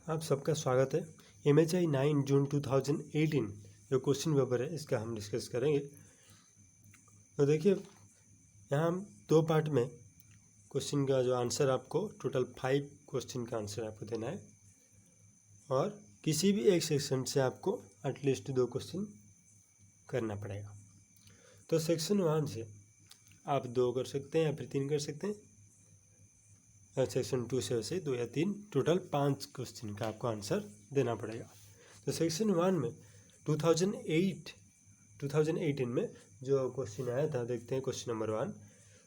आप सबका स्वागत है। MHI 9 जून 2018 जो क्वेश्चन पेपर है इसका हम डिस्कस करेंगे। तो देखिए यहाँ हम दो पार्ट में क्वेश्चन का जो आंसर आपको टोटल 5 क्वेश्चन का आंसर आपको देना है और किसी भी एक सेक्शन से आपको एटलीस्ट 2 क्वेश्चन करना पड़ेगा। तो सेक्शन 1 से आप 2 कर सकते हैं या फिर 3 कर सकते हैं। सेक्शन 2 से वैसे 2 या 3 टोटल 5 क्वेश्चन का आपको आंसर देना पड़ेगा। तो सेक्शन 1 में 2018 में जो क्वेश्चन आया था, देखते हैं question number 1।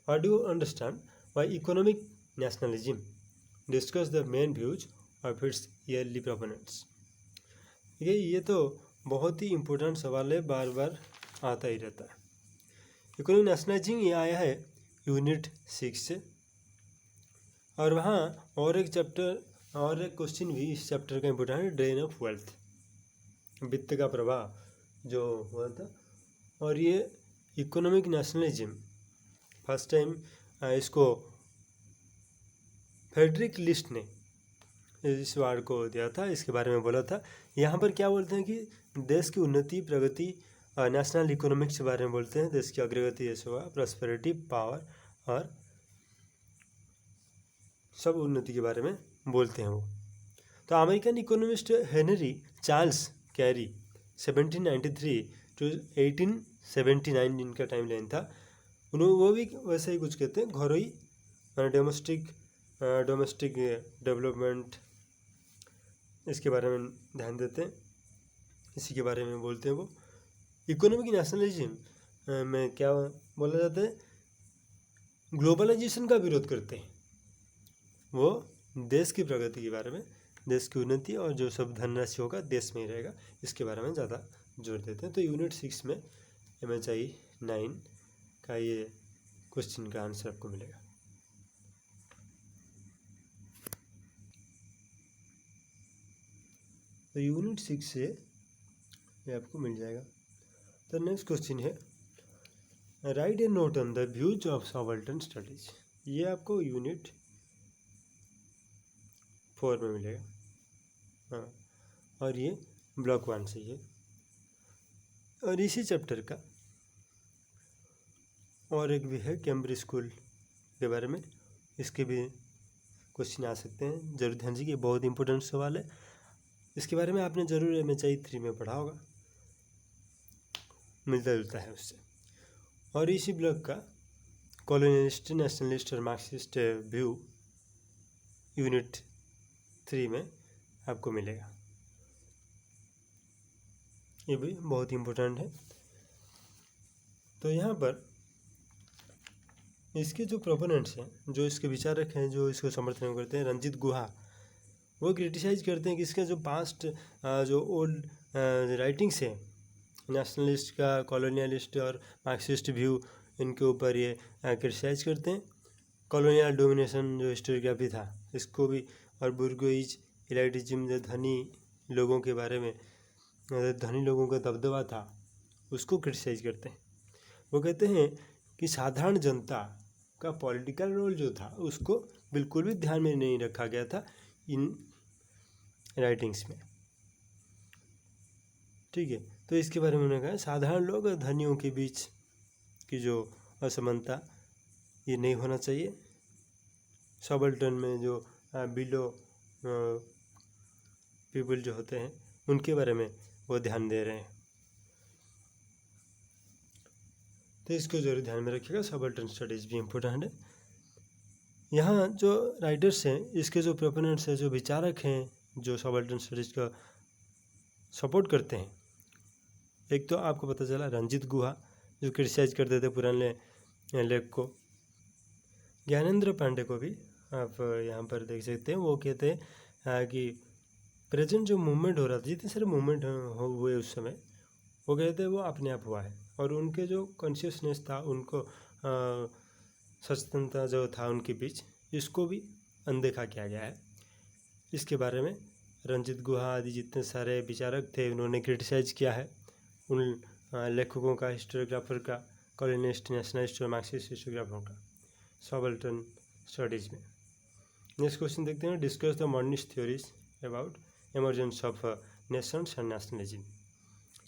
What do you understand by economic nationalism? Discuss the main views of its yearly proponents. ये तो बहुत ही इम्पोर्टेंट सवाल है, बार बार आता ही रहता है। इकोनॉमिक नेशनलिज्म ये आया है यूनिट 6 से, और वहाँ और एक क्वेश्चन भी इस चैप्टर का इम्पोर्टेंट है, ड्रेन ऑफ वेल्थ, वित्त का प्रवाह जो हुआ था। और ये इकोनॉमिक नेशनलिज्म फर्स्ट टाइम इसको फ्रेडरिक लिस्ट ने इस वार्ड को दिया था, इसके बारे में बोला था। यहाँ पर क्या बोलते हैं कि देश की उन्नति, प्रगति, नेशनल इकोनॉमिक्स के बारे में बोलते हैं। देश की अग्रगति जैसे हुआ, प्रॉस्पेरिटी, पावर और सब उन्नति के बारे में बोलते हैं वो। तो American economist Henry Charles carry 1793 to 1879 इनका टाइम लाइन था। उन्होंने वो भी वैसे ही कुछ कहते हैं, घरोई डोमेस्टिक डेवलपमेंट, इसके बारे में ध्यान देते हैं, इसी के बारे में बोलते हैं वो। इकोनॉमिक नेशनलिज्म में क्या बोला जाता है, ग्लोबलाइजेशन का विरोध करते हैं। वो देश की प्रगति के बारे में, देश की उन्नति और जो सब धनराशि होगा देश में ही रहेगा, इसके बारे में ज़्यादा जोर देते हैं। तो यूनिट 6 में MHI 9 का ये क्वेश्चन का आंसर आपको मिलेगा। तो यूनिट 6 से ये आपको मिल जाएगा। तो नेक्स्ट क्वेश्चन है, right A note on the views of subaltern studies. ये आपको यूनिट 4 में मिलेगा। हाँ, और ये ब्लॉक 1 से है। और इसी चैप्टर का और एक भी है, कैम्ब्रिज स्कूल के बारे में, इसके भी क्वेश्चन आ सकते हैं। जरूर ध्यान दीजिए, बहुत इंपॉर्टेंट सवाल है। इसके बारे में आपने ज़रूर MHI 3 में पढ़ा होगा, मिलता जुलता है उससे। और इसी ब्लॉक का कॉलोनियलिस्ट, नेशनलिस्ट और मार्क्सिस्ट व्यू यूनिट 3 में आपको मिलेगा। ये भी बहुत इम्पोर्टेंट है। तो यहाँ पर इसके जो प्रोपोनेंट्स हैं, जो इसके विचारक हैं, जो इसको समर्थन करते हैं, रंजीत गुहा, वो क्रिटिसाइज करते हैं कि इसके जो पास्ट जो ओल्ड राइटिंग्स हैं, नेशनलिस्ट का, कॉलोनियलिस्ट और मार्क्सिस्ट व्यू, इनके ऊपर ये क्रिटिसाइज करते हैं। कॉलोनियल डोमिनेशन जो हिस्टोरियोग्राफी था, इसको भी, और बुर्गोइज इलाइटिज्म, जो धनी लोगों के बारे में, धनी लोगों का दबदबा था, उसको क्रिटिसाइज करते हैं। वो कहते हैं कि साधारण जनता का पॉलिटिकल रोल जो था उसको बिल्कुल भी ध्यान में नहीं रखा गया था इन राइटिंग्स में। ठीक है, तो इसके बारे में उन्होंने कहा साधारण लोग और धनियों के बीच की जो असमानता, ये नहीं होना चाहिए। सबाल्टर्न में जो बिलो पीपल जो होते हैं, उनके बारे में वो ध्यान दे रहे हैं। तो इसको जरूर ध्यान में रखिएगा, सबाल्टर्न स्टडीज़ भी इम्पोर्टेंट है। यहाँ जो राइटर्स हैं, इसके जो प्रोपोनेंट्स हैं, जो विचारक हैं, जो सबाल्टर्न स्टडीज़ का सपोर्ट करते हैं, एक तो आपको पता चला रंजीत गुहा, जो क्रिटिसाइज करते थे पुराने लेख को। ज्ञानेंद्र पांडे को भी आप यहाँ पर देख सकते हैं। वो कहते हैं कि प्रेजेंट जो मूवमेंट हो रहा था, जितने सारे मूवमेंट हुए उस समय, वो कहते हैं वो अपने आप हुआ है, और उनके जो कॉन्शियसनेस था, उनको सचेतनता जो था उनके बीच, इसको भी अनदेखा किया गया है। इसके बारे में रंजीत गुहा आदि जितने सारे विचारक थे, उन्होंने क्रिटिसाइज किया है उन लेखकों का, हिस्टोरियोग्राफर का, कॉलोनियलिस्ट, नेशनलिस्ट और मार्क्सिस्ट हिस्टोरियोग्राफर का, सबाल्टर्न स्टडीज़ में। नेक्स्ट क्वेश्चन देखते हैं, discuss the modernist theories about emergence of nations and nationalism।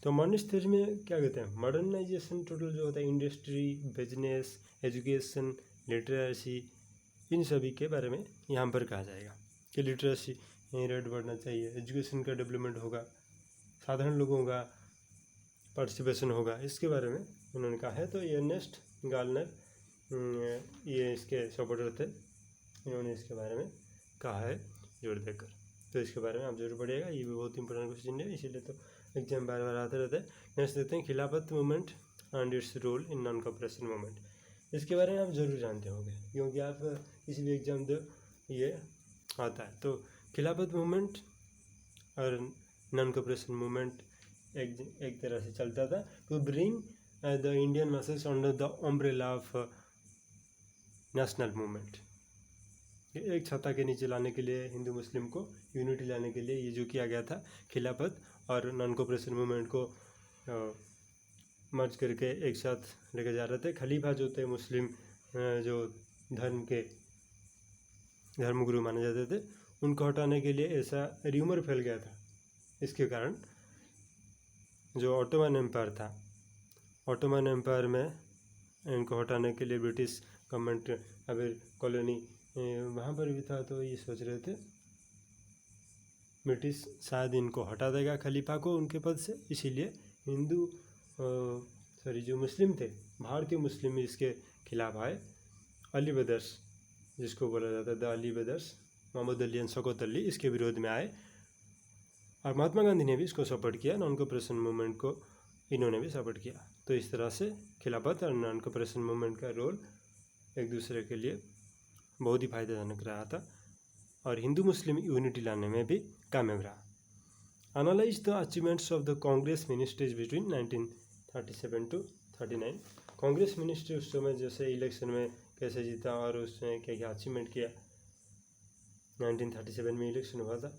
तो मॉडर्निस्ट थ्योरी में क्या कहते हैं, मॉडर्नाइजेशन टोटल जो होता है इंडस्ट्री, बिजनेस, एजुकेशन, लिटरेसी, इन सभी के बारे में यहाँ पर कहा जाएगा कि लिटरेसी रेट बढ़ना चाहिए, एजुकेशन का डेवलपमेंट होगा, साधारण लोगों का पार्टिसिपेशन होगा, इसके बारे में उन्होंने कहा है। तो अर्नेस्ट गार्नर ये इसके सपोर्टर थे, इन्होंने इसके बारे में कहा है जोर देकर। तो इसके बारे में आप जरूर पढ़िएगा, ये भी बहुत इंपॉर्टेंट क्वेश्चन है, इसीलिए तो एग्जाम बार बार आते रहते हैं। नेक्स्ट देखते हैं Khilafat movement and its role in non cooperation movement. इसके बारे में आप जरूर जानते होंगे क्योंकि आप किसी भी एग्जाम दो ये आता है। तो खिलाफत मूवमेंट और नॉन कॉपरेशन मूवमेंट एक तरह से चलता था to bring the Indian message under the umbrella of national movement. एक छत्ता के नीचे लाने के लिए हिंदू मुस्लिम को यूनिटी लाने के लिए ये जो किया गया था, खिलाफत और नॉन कॉपरेशन मूवमेंट को मर्ज करके एक साथ लेकर जा रहे थे। खलीफा जो थे मुस्लिम जो धर्मगुरु माने जाते थे, उनको हटाने के लिए ऐसा र्यूमर फैल गया था। इसके कारण जो ऑटोमन एम्पायर था, ऑटोमन एम्पायर में इनको हटाने के लिए ब्रिटिश गवर्नमेंट अभी कॉलोनी वहाँ पर भी था, तो ये सोच रहे थे ब्रिटिश शायद इनको हटा देगा खलीफा को उनके पद से, इसीलिए हिंदू जो मुस्लिम थे, भारतीय मुस्लिम इसके खिलाफ आए। अली ब्रदर्स जिसको बोला जाता है the Ali brothers, Mohammad Ali and Shaukat Ali, इसके विरोध में आए। और महात्मा गांधी ने भी इसको सपोर्ट किया, नॉन कॉपरेशन मूवमेंट को इन्होंने भी सपोर्ट किया। तो इस तरह से खिलाफत और नॉन कॉपरेशन मूवमेंट का रोल एक दूसरे के लिए बहुत ही फायदेजनक रहा था और हिंदू मुस्लिम यूनिटी लाने में भी कामयाब रहा। Analyse the achievements of the Congress ministries between 1937 to 39। Congress ministry उस समय जैसे इलेक्शन में कैसे जीता और उसमें क्या क्या अचीवमेंट किया। 1937 में इलेक्शन हुआ था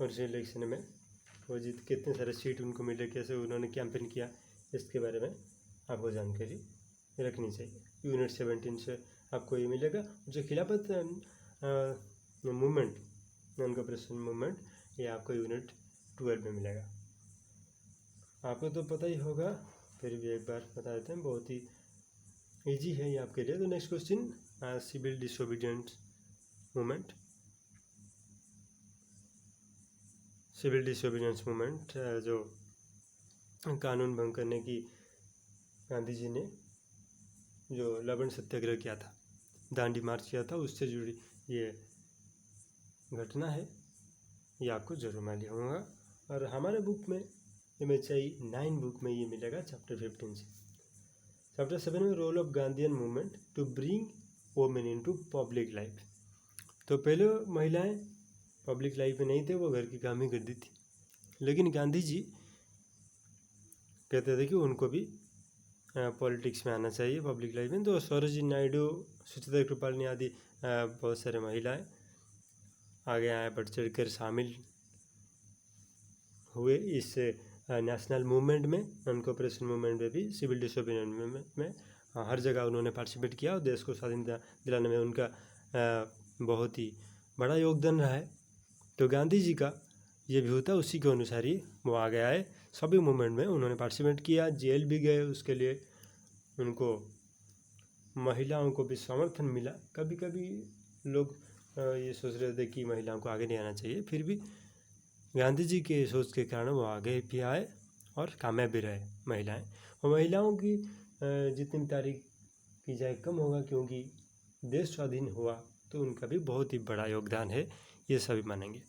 और उस इलेक्शन में वो जीत कितने सारे सीट उनको मिले, कैसे उन्होंने कैंपेन किया, इसके बारे में आपको जानकारी रखनी चाहिए। यूनिट 17 से आपको ये मिलेगा। जो खिलाफत मूवमेंट, नॉन कॉपरेशन मूवमेंट, ये आपको यूनिट 12 में मिलेगा। आपको तो पता ही होगा, फिर भी एक बार बता देते हैं, बहुत ही इजी है ये आपके लिए। तो next question, civil disobedience movement. Civil disobedience movement जो कानून भंग करने की गांधी जी ने जो लवण सत्याग्रह किया था, दांडी मार्च किया था, उससे जुड़ी ये घटना है, ये आपको जरूर मालूम होगा। और हमारे बुक में MHI 9 बुक में ये मिलेगा चैप्टर 15 से। चैप्टर 7 में role of Gandhian movement to bring women into public life. तो पहले महिलाएं पब्लिक लाइफ में नहीं थे, वो घर की काम ही करती थी, लेकिन गांधी जी कहते थे कि उनको भी पॉलिटिक्स में आना चाहिए, पब्लिक लाइफ में। तो सरोजिनी नायडू, सुचित्रा कृपालिनी आदि बहुत सारे महिलाएं आगे आए, बढ़ चढ़ कर शामिल हुए इस नेशनल मूवमेंट में, नॉन कॉपरेशन मूवमेंट में भी, सिविल डिसोबीडियंस मूवमेंट में हर जगह उन्होंने पार्टिसिपेट किया और देश को स्वाधीनता दिलाने में उनका बहुत ही बड़ा योगदान रहा है। तो गांधी जी का ये व्यू था, उसी के अनुसार ही वो आगे आए, सभी मूवमेंट में उन्होंने पार्टिसिपेट किया, जेल भी गए, उसके लिए उनको महिलाओं को भी समर्थन मिला। कभी कभी लोग ये सोच रहे थे कि महिलाओं को आगे नहीं आना चाहिए, फिर भी गांधी जी के सोच के कारण वो आगे भी आए और कामयाब भी रहे महिलाएं। और महिलाओं की जितनी तारीफ की जाए कम होगा, क्योंकि देश स्वाधीन हुआ तो उनका भी बहुत ही बड़ा योगदान है, ये सभी मानेंगे।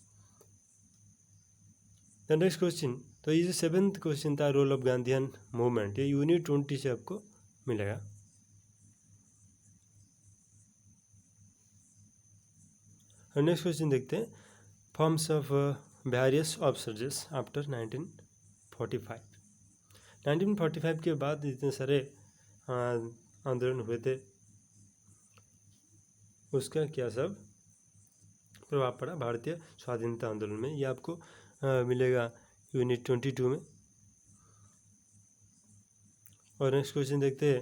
द नेक्स्ट क्वेश्चन, तो ये 7th क्वेश्चन था रोल ऑफ गांधीयन मूवमेंट, ये यूनिट 20 से आपको मिलेगा। और नेक्स्ट क्वेश्चन देखते हैं, फॉर्म्स ऑफ वेरियस ऑब्सर्जेस आफ्टर 1945। 1945 के बाद जितने सारे आंदोलन हुए थे, उसका क्या सब प्रभाव पड़ा भारतीय स्वाधीनता आंदोलन में, ये आपको मिलेगा यूनिट 22 में। और नेक्स्ट क्वेश्चन देखते हैं,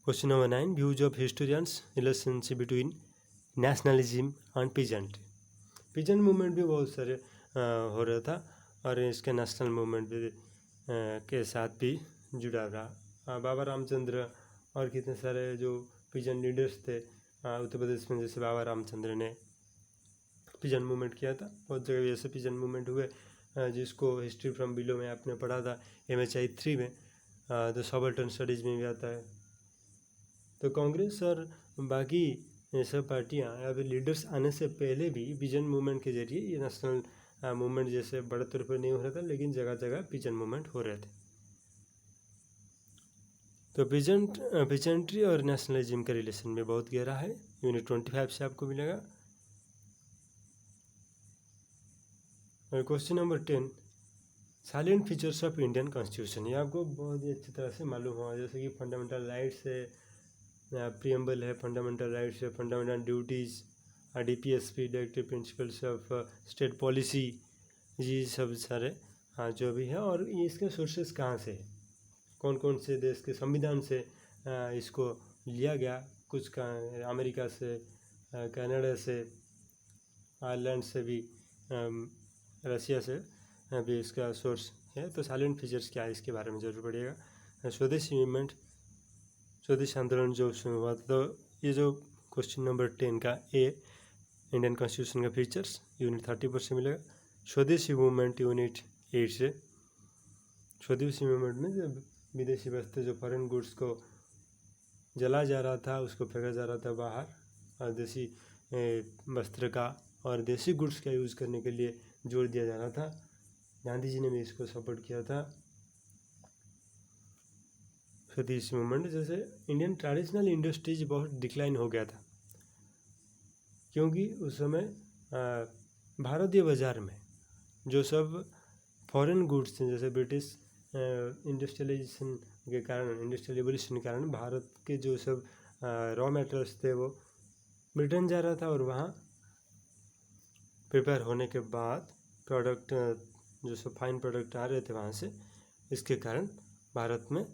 question number 9, views of historians relationship between nationalism and peasantry. Pigeon movement भी बहुत सारे हो रहा था और इसके नेशनल मूवमेंट भी के साथ भी जुड़ा रहा। बाबा रामचंद्र और कितने सारे जो पिजन लीडर्स थे उत्तर प्रदेश में, जैसे बाबा रामचंद्र ने पिजन मूवमेंट किया था। बहुत जगह ऐसे पिजन मूवमेंट हुए जिसको हिस्ट्री फ्रॉम बिलो में आपने पढ़ा था MHI 3 में, तो सबाल्टर्न स्टडीज़ में भी आता है। तो कांग्रेस और बाकी सब पार्टियां या फिर लीडर्स आने से पहले भी पिजन मूवमेंट के जरिए ये नेशनल मूवमेंट जैसे बड़े तौर पर नहीं हो रहा था, लेकिन जगह जगह पिजन मूवमेंट हो रहे थे। तो पिजेंट्री और नेशनलिज्म का रिलेशन भी बहुत गहरा है। यूनिट 25 से आपको मिलेगा। और question number 10, salient features of Indian constitution. ये आपको बहुत ही अच्छी तरह से मालूम होगा, जैसे कि फंडामेंटल राइट्स है, प्रीएम्बल है, फंडामेंटल राइट्स है, fundamental duties, DPSP directive principles of state policy, ये सब सारे जो भी है। और ये इसके सोर्सेस कहाँ से है, कौन कौन से देश के संविधान से इसको लिया गया, कुछ का अमेरिका से, कनाडा से, आयरलैंड से भी, रसिया से भी इसका सोर्स है। तो साइलेंट फीचर्स क्या है इसके बारे में जरूर पढ़िएगा। स्वदेशी मूवमेंट, स्वदेशी आंदोलन जो उसमें हुआ था। तो ये जो क्वेश्चन नंबर 10 का ए, इंडियन कॉन्स्टिट्यूशन का फीचर्स, यूनिट 30 से मिलेगा। स्वदेशी मूवमेंट यूनिट 8 से। स्वदेशी मूवमेंट में जब विदेशी वस्तु, जो फॉरेन गुड्स को जला जा रहा था, उसको फेंका जा रहा था बाहर, और देसी वस्त्र का और देसी गुड्स का यूज़ करने के लिए जोर दिया जा रहा था। गांधी जी ने भी इसको सपोर्ट किया था। स्वदेशी मूवमेंट, जैसे इंडियन ट्रेडिशनल इंडस्ट्रीज बहुत डिक्लाइन हो गया था, क्योंकि उस समय भारतीय बाज़ार में जो सब फॉरेन गुड्स थे, जैसे ब्रिटिश इंडस्ट्रियलाइजेशन के कारण, इंडस्ट्रियल रिवोल्यूशन के कारण भारत के जो सब रॉ मटेरियल्स थे वो ब्रिटेन जा रहा था, और वहाँ प्रिपेयर होने के बाद प्रोडक्ट, जो सब फाइन प्रोडक्ट आ रहे थे वहाँ से, इसके कारण भारत में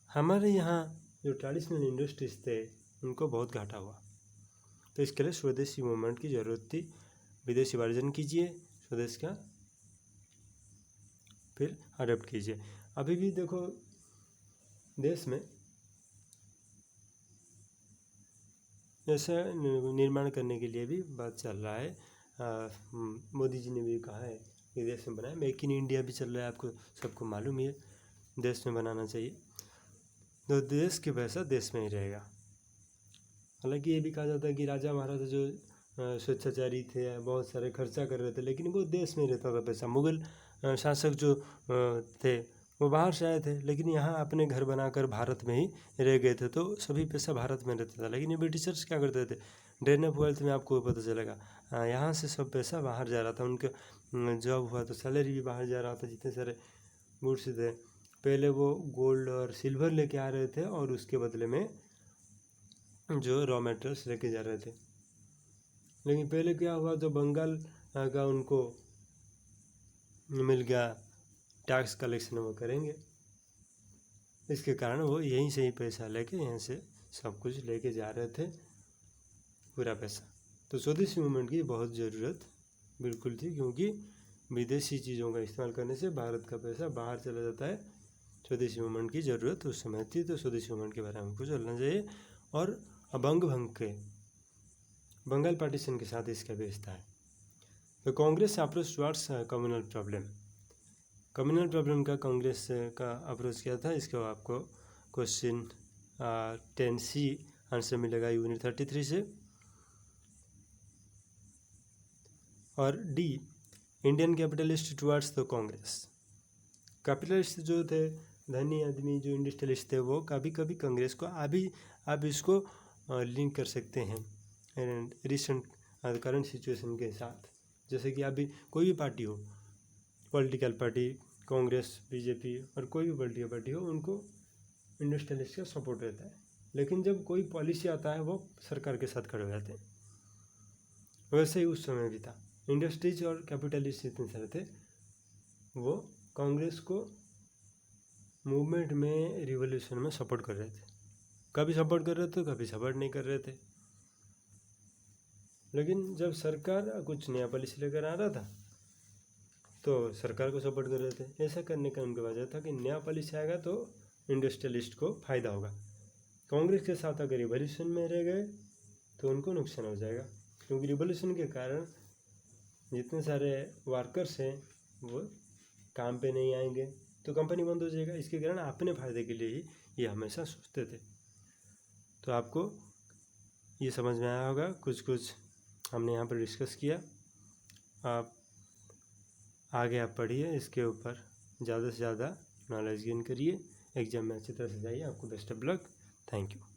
हमारे यहाँ जो ट्रेडिशनल इंडस्ट्रीज थे उनको बहुत घाटा हुआ। तो इसके लिए स्वदेशी मूवमेंट की ज़रूरत थी। विदेशी वर्जन कीजिए स्वदेश का, फिर अडॉप्ट कीजिए। अभी भी देखो देश में ऐसा निर्माण करने के लिए भी बात चल रहा है। मोदी जी ने भी कहा है कि देश में बनाए, मेक इन इंडिया भी चल रहा है, आपको सबको मालूम ही है, देश में बनाना चाहिए। तो देश के पैसा देश में ही रहेगा। हालांकि ये भी कहा जाता है कि राजा महाराजा जो स्वेच्छाचारी थे, बहुत सारे खर्चा कर रहे थे, लेकिन वो देश में रहता था पैसा। मुगल शासक जो थे वो बाहर से आए थे, लेकिन यहाँ अपने घर बनाकर भारत में ही रह गए थे, तो सभी पैसा भारत में रहता था। लेकिन ये ब्रिटिशर्स क्या करते थे, ड्रेन ऑफ वेल्थ में आपको पता चलेगा, यहाँ से सब पैसा बाहर जा रहा था। उनके जॉब हुआ तो सैलरी भी बाहर जा रहा था। जितने सारे गुड्स थे, पहले वो गोल्ड और सिल्वर लेके आ रहे थे, और उसके बदले में जो रॉ मटेरियल्स लेके जा रहे थे। लेकिन पहले क्या हुआ, जो बंगाल का उनको मिल गया टैक्स कलेक्शन, वो करेंगे, इसके कारण वो यहीं से ही पैसा लेके यहाँ से सब कुछ लेके जा रहे थे, पूरा पैसा। तो स्वदेशी मूवमेंट की बहुत ज़रूरत बिल्कुल थी, क्योंकि विदेशी चीज़ों का इस्तेमाल करने से भारत का पैसा बाहर चला जाता है। स्वदेशी मूवमेंट की ज़रूरत उस समय थी, तो स्वदेशी मूवमेंट के बारे में हमको चलना चाहिए। और बंग के बंगाल पार्टीशन के साथ इसका बेचता है। तो Congress approach towards communal problem, communal problem का कांग्रेस का अप्रोच किया था। इसको आपको क्वेश्चन 10C आंसर मिलेगा यूनिट 33 से। और D, Indian capitalist towards the Congress. Capitalist जो थे, धनी आदमी जो इंडस्ट्रियलिस्ट थे, वो कभी कभी कांग्रेस को अभी आप इसको लिंक कर सकते हैं रिसेंट करंट सिचुएशन के साथ। जैसे कि अभी कोई भी पार्टी हो, पॉलिटिकल पार्टी, कांग्रेस, बीजेपी और कोई भी पॉलिटिकल पार्टी हो, उनको इंडस्ट्रियलिस्ट का सपोर्ट रहता है, लेकिन जब कोई पॉलिसी आता है वो सरकार के साथ खड़े हो जाते हैं। वैसे ही उस समय भी था, इंडस्ट्रीज और कैपिटलिस्ट इतने सारे थे, वो कांग्रेस को मूवमेंट में, रिवॉल्यूशन में सपोर्ट कर रहे थे। कभी सपोर्ट कर रहे थे, कभी सपोर्ट नहीं कर रहे थे। लेकिन जब सरकार कुछ नया पॉलिसी लेकर आ रहा था तो सरकार को सपोर्ट कर रहे थे। ऐसा करने का उनका वजह था कि नया पॉलिसी आएगा तो इंडस्ट्रियलिस्ट को फ़ायदा होगा। कांग्रेस के साथ अगर रिवॉल्यूशन में रह गए तो उनको नुकसान हो जाएगा, क्योंकि रिवॉल्यूशन के कारण जितने सारे वर्कर्स हैं वो काम पे नहीं आएंगे तो कंपनी बंद हो जाएगा। इसके कारण अपने फ़ायदे के लिए ही ये हमेशा सोचते थे। तो आपको ये समझ में आया होगा, कुछ कुछ हमने यहाँ पर डिस्कस किया। आप आगे आप पढ़िए, इसके ऊपर ज़्यादा से ज़्यादा नॉलेज गेन करिए, एग्ज़ाम में अच्छी तरह से जाइए। आपको best of luck. Thank you.